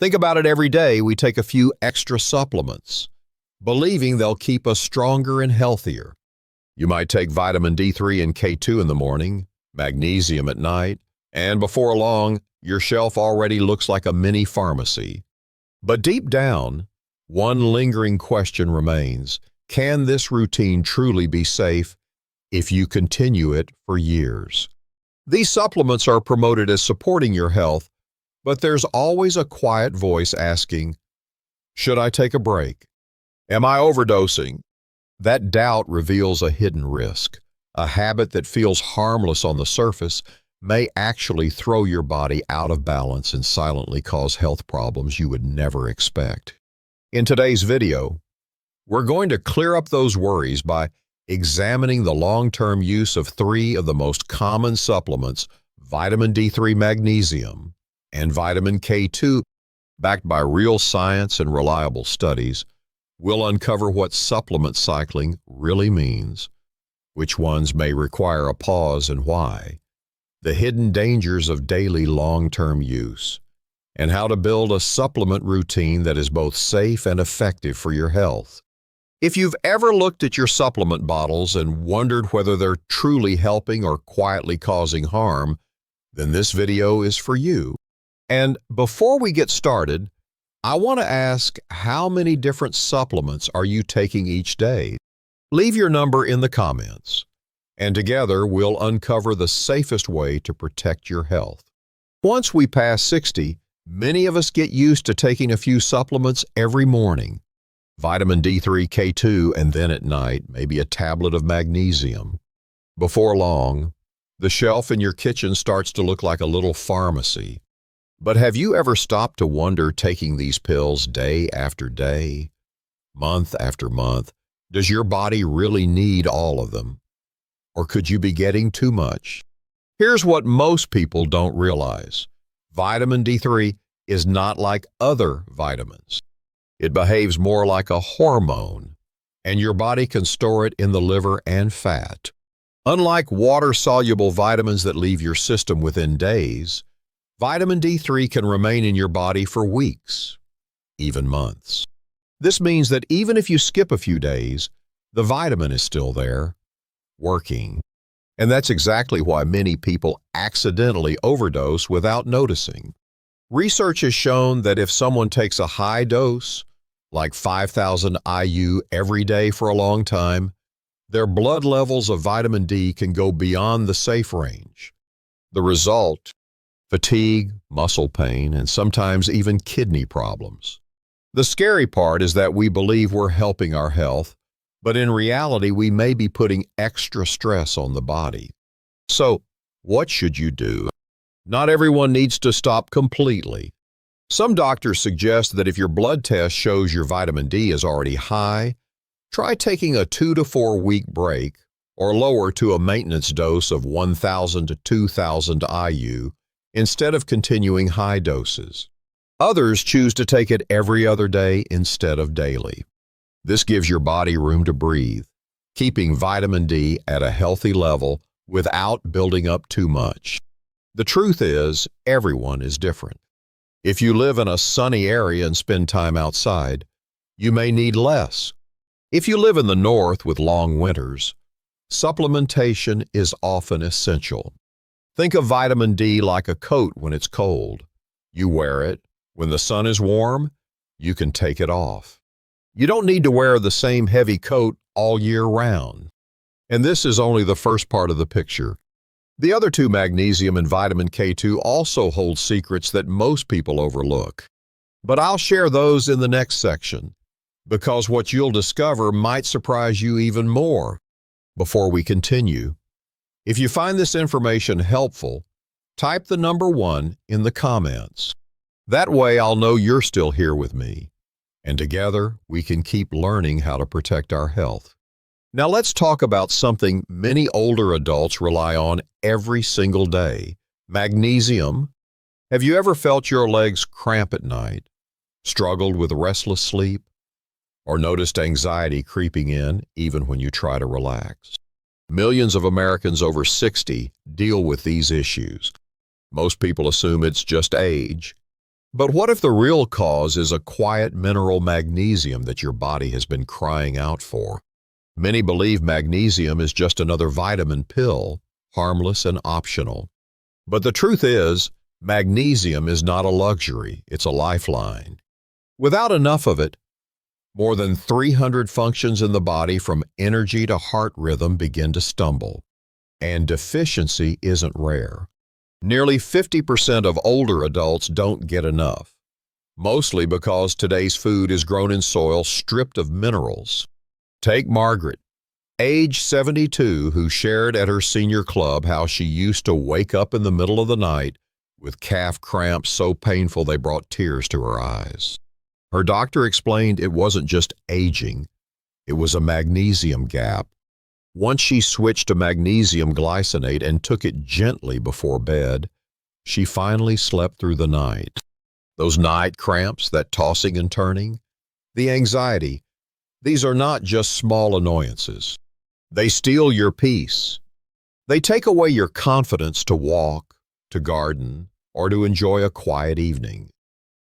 Think about it every day. We take a few extra supplements, believing they'll keep us stronger and healthier. You might take vitamin D3 and K2 in the morning, magnesium at night, and before long, your shelf already looks like a mini pharmacy. But deep down, one lingering question remains. Can this routine truly be safe if you continue it for years? These supplements are promoted as supporting your health, but there's always a quiet voice asking, should I take a break? Am I overdosing? That doubt reveals a hidden risk. A habit that feels harmless on the surface may actually throw your body out of balance and silently cause health problems you would never expect. In today's video, we're going to clear up those worries by examining the long-term use of three of the most common supplements, vitamin D3 magnesium and vitamin K2, backed by real science and reliable studies. We'll uncover what supplement cycling really means, which ones may require a pause and why, the hidden dangers of daily long-term use, and how to build a supplement routine that is both safe and effective for your health. If you've ever looked at your supplement bottles and wondered whether they're truly helping or quietly causing harm, then this video is for you. And before we get started, I want to ask, how many different supplements are you taking each day? Leave your number in the comments, and together we'll uncover the safest way to protect your health. Once we pass 60, many of us get used to taking a few supplements every morning. Vitamin D3, K2, and then at night, maybe a tablet of magnesium. Before long, the shelf in your kitchen starts to look like a little pharmacy. But have you ever stopped to wonder, taking these pills day after day, month after month, does your body really need all of them? Or could you be getting too much? Here's what most people don't realize. Vitamin D3 is not like other vitamins. It behaves more like a hormone, and your body can store it in the liver and fat. Unlike water-soluble vitamins that leave your system within days, vitamin D3 can remain in your body for weeks, even months. This means that even if you skip a few days, the vitamin is still there, working. And that's exactly why many people accidentally overdose without noticing. Research has shown that if someone takes a high dose, like 5,000 IU every day for a long time, their blood levels of vitamin D can go beyond the safe range. The result: fatigue, muscle pain, and sometimes even kidney problems. The scary part is that we believe we're helping our health, but in reality, we may be putting extra stress on the body. So, what should you do? Not everyone needs to stop completely. Some doctors suggest that if your blood test shows your vitamin D is already high, try taking a 2 to 4 week break or lower to a maintenance dose of 1,000 to 2,000 IU instead of continuing high doses. Others choose to take it every other day instead of daily. This gives your body room to breathe, keeping vitamin D at a healthy level without building up too much. The truth is, everyone is different. If you live in a sunny area and spend time outside, you may need less. If you live in the north with long winters, supplementation is often essential. Think of vitamin D like a coat when it's cold. You wear it. When the sun is warm, you can take it off. You don't need to wear the same heavy coat all year round. And this is only the first part of the picture. The other two, magnesium and vitamin K2, also hold secrets that most people overlook. But I'll share those in the next section, because what you'll discover might surprise you even more. Before we continue, if you find this information helpful, type the number 1 in the comments. That way I'll know you're still here with me, and together we can keep learning how to protect our health. Now let's talk about something many older adults rely on every single day: magnesium. Have you ever felt your legs cramp at night, struggled with restless sleep, or noticed anxiety creeping in even when you try to relax? Millions of Americans over 60 deal with these issues. Most people assume it's just age, But what if the real cause is a quiet mineral magnesium that your body has been crying out for? Many believe magnesium is just another vitamin pill, harmless and optional. But the truth is, magnesium is not a luxury, it's a lifeline. Without enough of it, more than 300 functions in the body from energy to heart rhythm begin to stumble. And deficiency isn't rare. Nearly 50% of older adults don't get enough, mostly because today's food is grown in soil stripped of minerals. Take Margaret, age 72, who shared at her senior club how she used to wake up in the middle of the night with calf cramps so painful they brought tears to her eyes. Her doctor explained it wasn't just aging, it was a magnesium gap. Once she switched to magnesium glycinate and took it gently before bed, she finally slept through the night. Those night cramps, that tossing and turning, the anxiety, these are not just small annoyances. They steal your peace. They take away your confidence to walk, to garden, or to enjoy a quiet evening.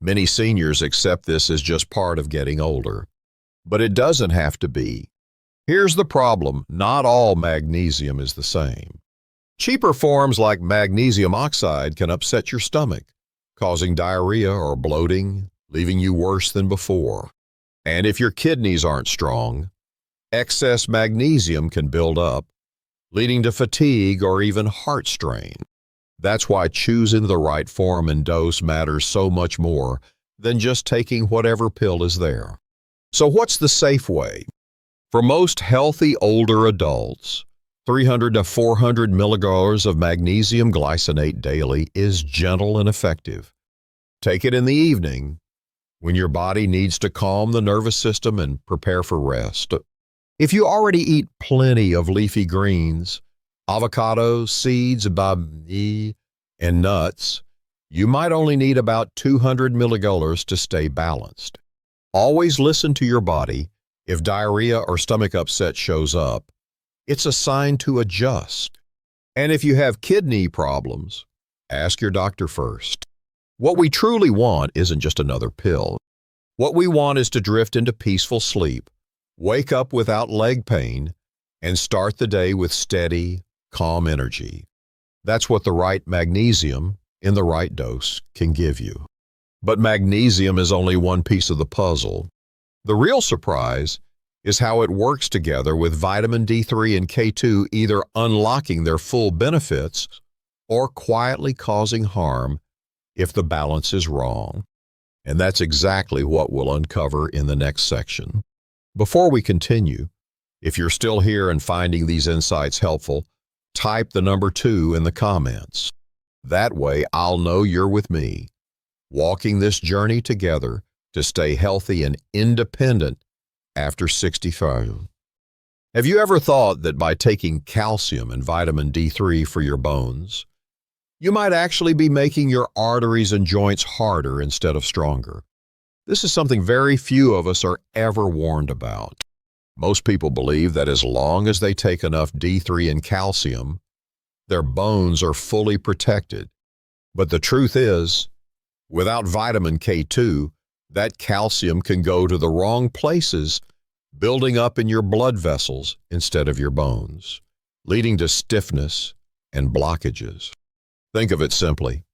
Many seniors accept this as just part of getting older. But it doesn't have to be. Here's the problem: not all magnesium is the same. Cheaper forms like magnesium oxide can upset your stomach, causing diarrhea or bloating, leaving you worse than before. And if your kidneys aren't strong, excess magnesium can build up, leading to fatigue or even heart strain. That's why choosing the right form and dose matters so much more than just taking whatever pill is there. So what's the safe way? For most healthy older adults, 300 to 400 milligrams of magnesium glycinate daily is gentle and effective. Take it in the evening when your body needs to calm the nervous system and prepare for rest. If you already eat plenty of leafy greens, avocados, seeds, bami, and nuts, you might only need about 200 milligrams to stay balanced. Always listen to your body. If diarrhea or stomach upset shows up, it's a sign to adjust. And if you have kidney problems, ask your doctor first. What we truly want isn't just another pill. What we want is to drift into peaceful sleep, wake up without leg pain, and start the day with steady, calm energy. That's what the right magnesium in the right dose can give you. But magnesium is only one piece of the puzzle. The real surprise is how it works together with vitamin D3 and K2, either unlocking their full benefits or quietly causing harm if the balance is wrong. And that's exactly what we'll uncover in the next section. Before we continue, if you're still here and finding these insights helpful, type the number 2 in the comments. That way I'll know you're with me, walking this journey together to stay healthy and independent after 65. Have you ever thought that by taking calcium and vitamin D3 for your bones, you might actually be making your arteries and joints harder instead of stronger? This is something very few of us are ever warned about. Most people believe that as long as they take enough D3 and calcium, their bones are fully protected. But the truth is, without vitamin K2, that calcium can go to the wrong places, building up in your blood vessels instead of your bones, leading to stiffness and blockages. Think of it simply.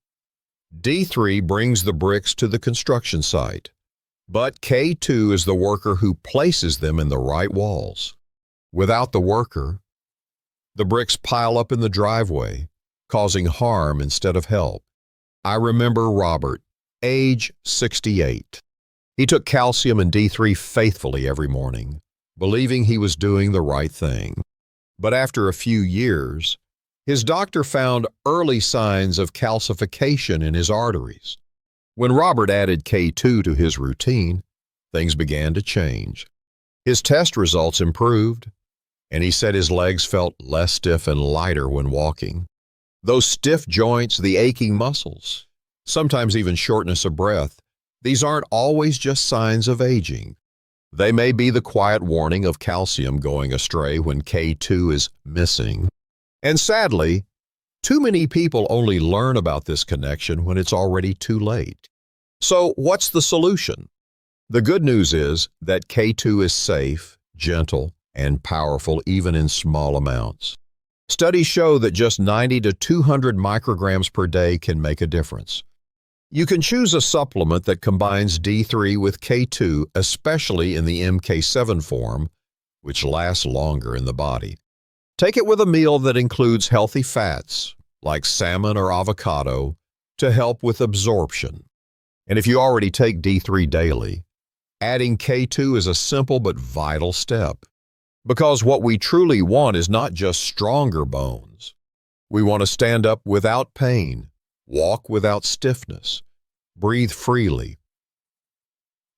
D3 brings the bricks to the construction site, but K2 is the worker who places them in the right walls. Without the worker, the bricks pile up in the driveway, causing harm instead of help. I remember Robert, age 68. He took calcium and D3 faithfully every morning, believing he was doing the right thing. But after a few years, his doctor found early signs of calcification in his arteries. When Robert added K2 to his routine, things began to change. His test results improved, and he said his legs felt less stiff and lighter when walking. Those stiff joints, the aching muscles, sometimes even shortness of breath, these aren't always just signs of aging. They may be the quiet warning of calcium going astray when K2 is missing. And sadly, too many people only learn about this connection when it's already too late. So what's the solution? The good news is that K2 is safe, gentle, and powerful even in small amounts. Studies show that just 90 to 200 micrograms per day can make a difference. You can choose a supplement that combines D3 with K2, especially in the MK7 form, which lasts longer in the body. Take it with a meal that includes healthy fats, like salmon or avocado, to help with absorption. And if you already take D3 daily, adding K2 is a simple but vital step. Because what we truly want is not just stronger bones. We want to stand up without pain, walk without stiffness, breathe freely,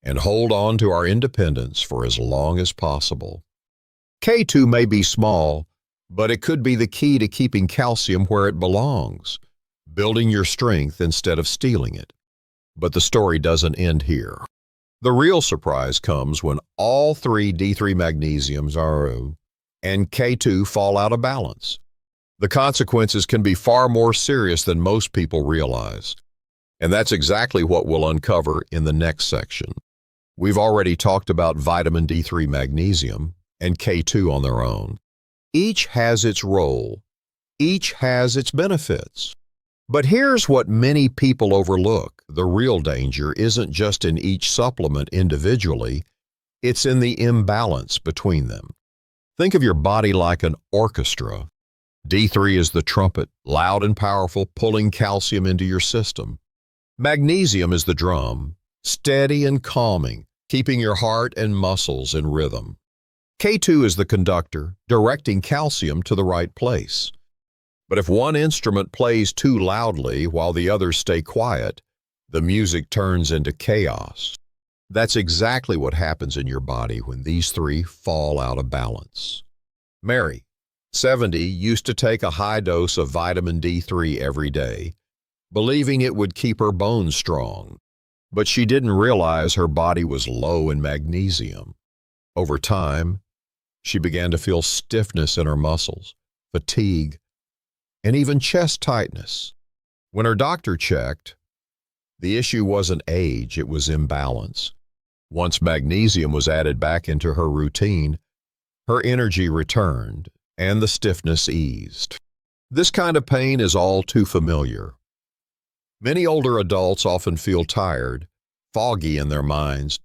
and hold on to our independence for as long as possible. K2 may be small, but it could be the key to keeping calcium where it belongs, building your strength instead of stealing it. But the story doesn't end here. The real surprise comes when all three D3 magnesiums and K2 fall out of balance. The consequences can be far more serious than most people realize. And that's exactly what we'll uncover in the next section. We've already talked about vitamin D3 magnesium and K2 on their own. Each has its role. Each has its benefits. But here's what many people overlook. The real danger isn't just in each supplement individually, it's in the imbalance between them. Think of your body like an orchestra. D3 is the trumpet, loud and powerful, pulling calcium into your system. Magnesium is the drum, steady and calming, keeping your heart and muscles in rhythm. K2 is the conductor, directing calcium to the right place. But if one instrument plays too loudly while the others stay quiet, the music turns into chaos. That's exactly what happens in your body when these three fall out of balance. Mary, 70, used to take a high dose of vitamin D3 every day, believing it would keep her bones strong. But she didn't realize her body was low in magnesium. Over time, she began to feel stiffness in her muscles, fatigue, and even chest tightness. When her doctor checked, the issue wasn't age, it was imbalance. Once magnesium was added back into her routine, her energy returned and the stiffness eased. This kind of pain is all too familiar. Many older adults often feel tired, foggy in their minds,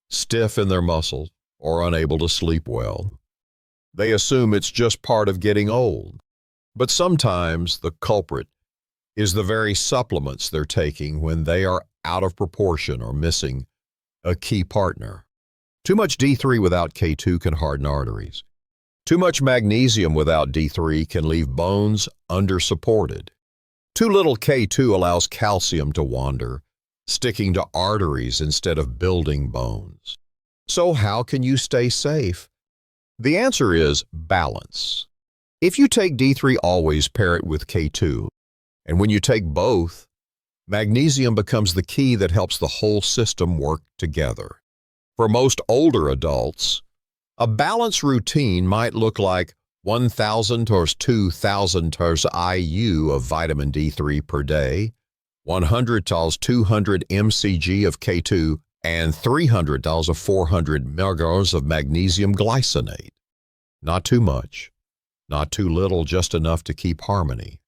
stiff in their muscles, or unable to sleep well. They assume it's just part of getting old. But sometimes the culprit is the very supplements they're taking when they are out of proportion or missing a key partner. Too much D3 without K2 can harden arteries. Too much magnesium without D3 can leave bones undersupported. Too little K2 allows calcium to wander, sticking to arteries instead of building bones. So how can you stay safe? The answer is balance. If you take D3, always pair it with K2. And when you take both, magnesium becomes the key that helps the whole system work together. For most older adults, a balanced routine might look like 1,000 to 2,000 IU of vitamin D3 per day, 100 to 200 mcg of K2, and 300 to 400 mg of magnesium glycinate. Not too much. Not too little, just enough to keep harmony.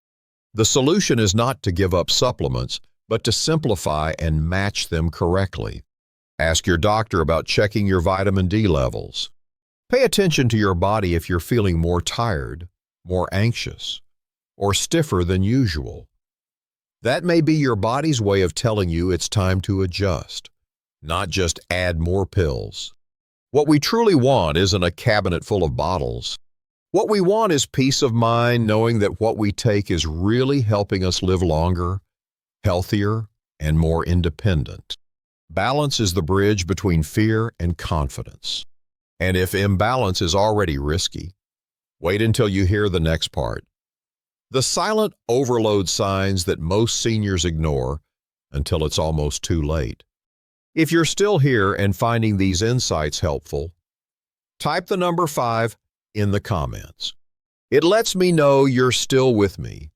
The solution is not to give up supplements, but to simplify and match them correctly. Ask your doctor about checking your vitamin D levels. Pay attention to your body if you're feeling more tired, more anxious, or stiffer than usual. That may be your body's way of telling you it's time to adjust, not just add more pills. What we truly want isn't a cabinet full of bottles. What we want is peace of mind, knowing that what we take is really helping us live longer, healthier, and more independent. Balance is the bridge between fear and confidence. And if imbalance is already risky, wait until you hear the next part. The silent overload signs that most seniors ignore until it's almost too late. If you're still here and finding these insights helpful, type the number 5 in the comments. It lets me know you're still with me,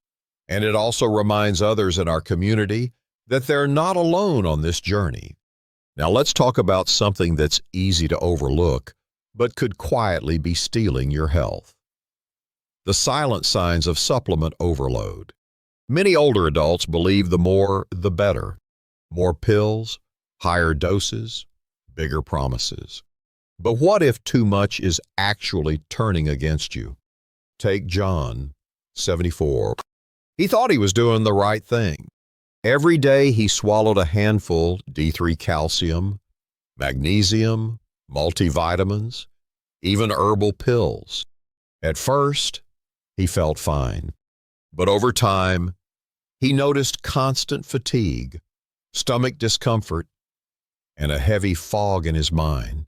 and it also reminds others in our community that they're not alone on this journey. Now let's talk about something that's easy to overlook, but could quietly be stealing your health. The silent signs of supplement overload. Many older adults believe the more, the better. More pills, higher doses, bigger promises. But what if too much is actually turning against you? Take John, 74. He thought he was doing the right thing. Every day he swallowed a handful D3 calcium, magnesium, multivitamins, even herbal pills. At first, he felt fine. But over time, he noticed constant fatigue, stomach discomfort, and a heavy fog in his mind.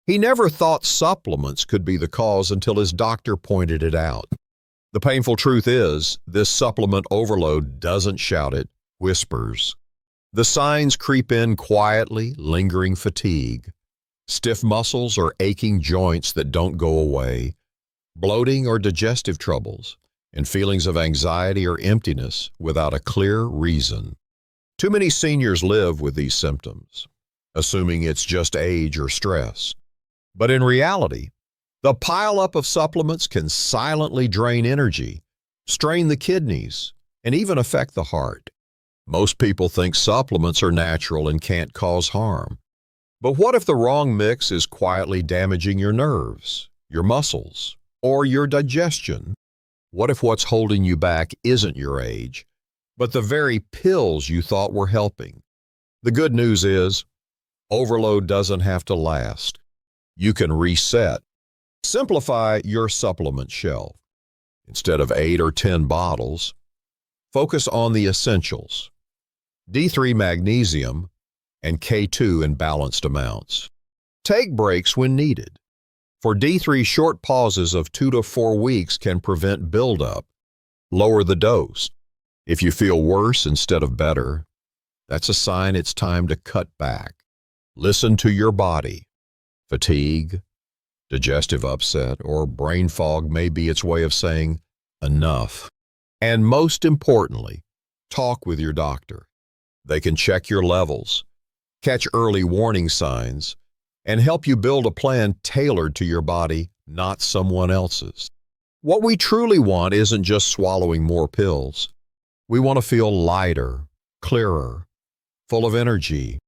He never thought supplements could be the cause until his doctor pointed it out. The painful truth is, this supplement overload doesn't shout it, whispers. The signs creep in quietly, lingering fatigue, stiff muscles or aching joints that don't go away, bloating or digestive troubles, and feelings of anxiety or emptiness without a clear reason. Too many seniors live with these symptoms, assuming it's just age or stress. But in reality, the pileup of supplements can silently drain energy, strain the kidneys, and even affect the heart. Most people think supplements are natural and can't cause harm. But what if the wrong mix is quietly damaging your nerves, your muscles, or your digestion? What if what's holding you back isn't your age, but the very pills you thought were helping? The good news is, overload doesn't have to last. You can reset. Simplify your supplement shelf. Instead of 8 or 10 bottles, focus on the essentials: D3 magnesium and K2 in balanced amounts. Take breaks when needed. For D3, short pauses of 2 to 4 weeks can prevent buildup. Lower the dose. If you feel worse instead of better, that's a sign it's time to cut back. Listen to your body. Fatigue, digestive upset, or brain fog may be its way of saying enough. And most importantly, talk with your doctor. They can check your levels, catch early warning signs, and help you build a plan tailored to your body, not someone else's. What we truly want isn't just swallowing more pills. We want to feel lighter, clearer, full of energy.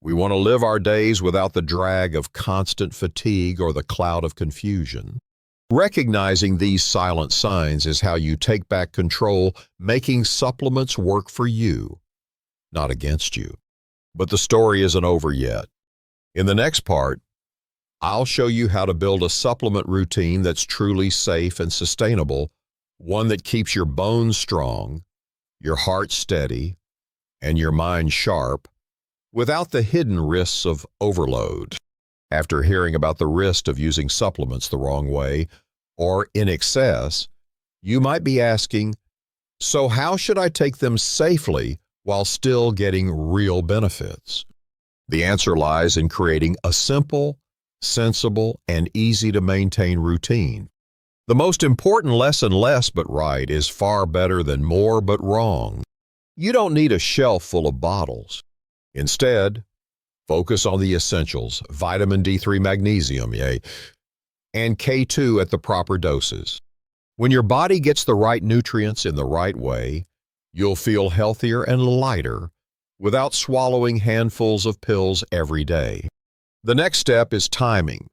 We want to live our days without the drag of constant fatigue or the cloud of confusion. Recognizing these silent signs is how you take back control, making supplements work for you, not against you. But the story isn't over yet. In the next part, I'll show you how to build a supplement routine that's truly safe and sustainable, one that keeps your bones strong, your heart steady, and your mind sharp, without the hidden risks of overload. After hearing about the risk of using supplements the wrong way or in excess, you might be asking, so how should I take them safely while still getting real benefits? The answer lies in creating a simple, sensible, and easy-to-maintain routine. The most important lesson, less but right, is far better than more but wrong. You don't need a shelf full of bottles. Instead, focus on the essentials: vitamin D3 magnesium, and K2 at the proper doses. When your body gets the right nutrients in the right way, you'll feel healthier and lighter without swallowing handfuls of pills every day. The next step is timing.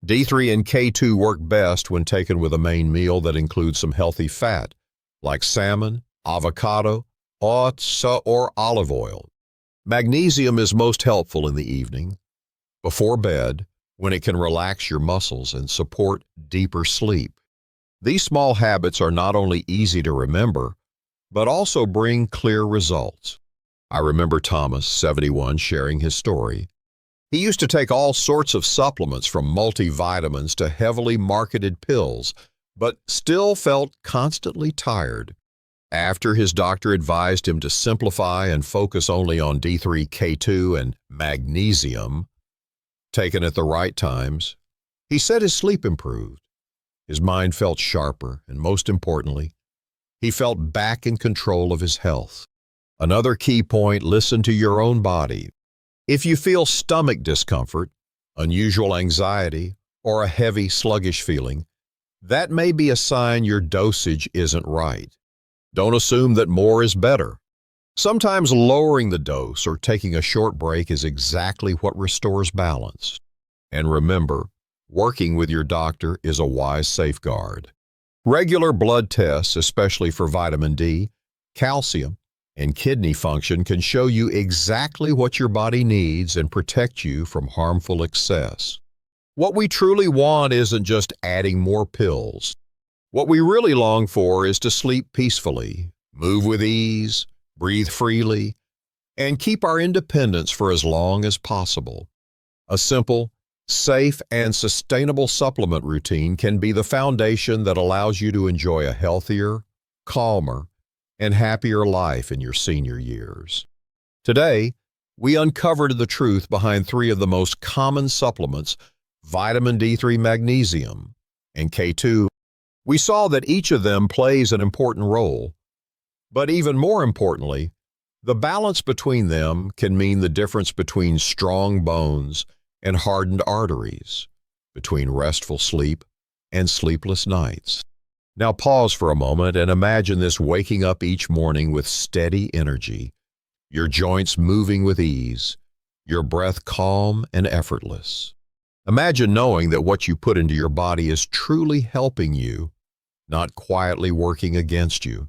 D3 and K2 work best when taken with a main meal that includes some healthy fat, like salmon, avocado, oats, or olive oil. Magnesium is most helpful in the evening, before bed, when it can relax your muscles and support deeper sleep. These small habits are not only easy to remember, but also bring clear results. I remember Thomas, 71, sharing his story. He used to take all sorts of supplements, from multivitamins to heavily marketed pills, but still felt constantly tired. After his doctor advised him to simplify and focus only on D3, K2, and magnesium, taken at the right times, he said his sleep improved. His mind felt sharper, and most importantly, he felt back in control of his health. Another key point, listen to your own body. If you feel stomach discomfort, unusual anxiety, or a heavy, sluggish feeling, that may be a sign your dosage isn't right. Don't assume that more is better. Sometimes lowering the dose or taking a short break is exactly what restores balance. And remember, working with your doctor is a wise safeguard. Regular blood tests, especially for vitamin D, calcium, and kidney function, can show you exactly what your body needs and protect you from harmful excess. What we truly want isn't just adding more pills. What we really long for is to sleep peacefully, move with ease, breathe freely, and keep our independence for as long as possible. A simple, safe, and sustainable supplement routine can be the foundation that allows you to enjoy a healthier, calmer, and happier life in your senior years. Today, we uncovered the truth behind 3 of the most common supplements: vitamin D3, magnesium, and K2. We saw that each of them plays an important role, but even more importantly, the balance between them can mean the difference between strong bones and hardened arteries, between restful sleep and sleepless nights. Now pause for a moment and imagine this: waking up each morning with steady energy, your joints moving with ease, your breath calm and effortless. Imagine knowing that what you put into your body is truly helping you, not quietly working against you.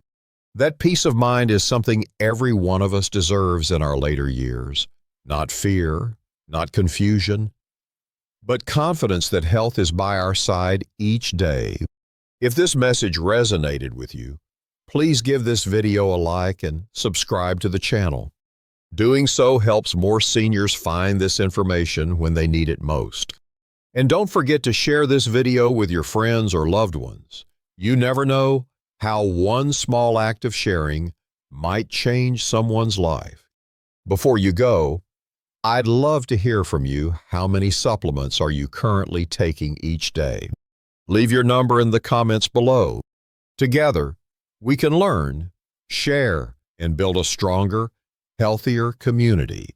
That peace of mind is something every one of us deserves in our later years. Not fear, not confusion, but confidence that health is by our side each day. If this message resonated with you, please give this video a like and subscribe to the channel. Doing so helps more seniors find this information when they need it most. And don't forget to share this video with your friends or loved ones. You never know how one small act of sharing might change someone's life. Before you go, I'd love to hear from you. How many supplements are you currently taking each day? Leave your number in the comments below. Together, we can learn, share, and build a stronger, healthier community.